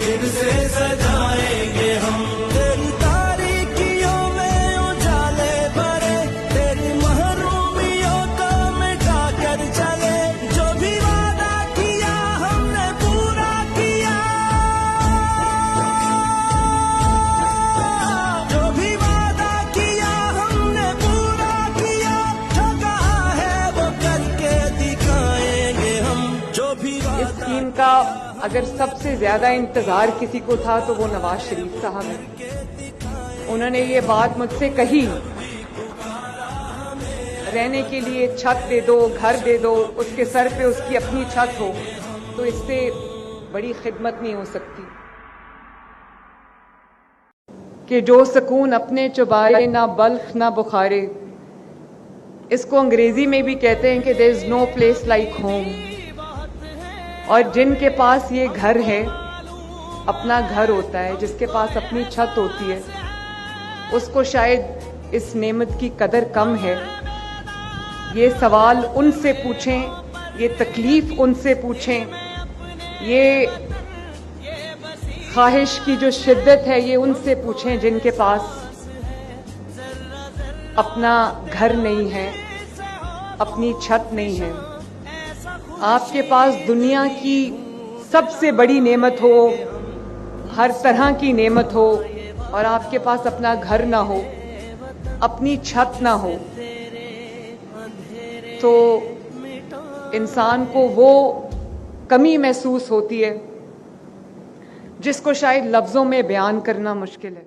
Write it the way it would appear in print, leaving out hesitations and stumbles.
फिर से सजाएंगे हम। तेरी तारीकियों में उजाले भरे, तेरी महरूमियों को मिटा कर चले। जो भी वादा किया हमने पूरा किया, जो भी वादा किया हमने पूरा किया। जो कहा है वो करके दिखाएंगे हम। जो भी इस स्कीम का अगर सबसे ज्यादा इंतजार किसी को था तो वो नवाज शरीफ साहब हैं। उन्होंने ये बात मुझसे कही, रहने के लिए छत दे दो, घर दे दो, उसके सर पे उसकी अपनी छत हो, तो इससे बड़ी खिदमत नहीं हो सकती कि जो सुकून अपने चुबाए ना बल्ख ना बुखारे। इसको अंग्रेजी में भी कहते हैं कि there is no place like home. और जिनके पास ये घर है, अपना घर होता है, जिसके पास अपनी छत होती है, उसको शायद इस नेमत की कदर कम है। ये सवाल उनसे पूछें, ये तकलीफ उनसे पूछें, ये ख्वाहिश की जो शिद्दत है ये उनसे पूछें जिनके पास अपना घर नहीं है, अपनी छत नहीं है। आपके पास दुनिया की सबसे बड़ी नेमत हो, हर तरह की नेमत हो, और आपके पास अपना घर ना हो, अपनी छत ना हो, तो इंसान को वो कमी महसूस होती है जिसको शायद लफ्ज़ों में बयान करना मुश्किल है।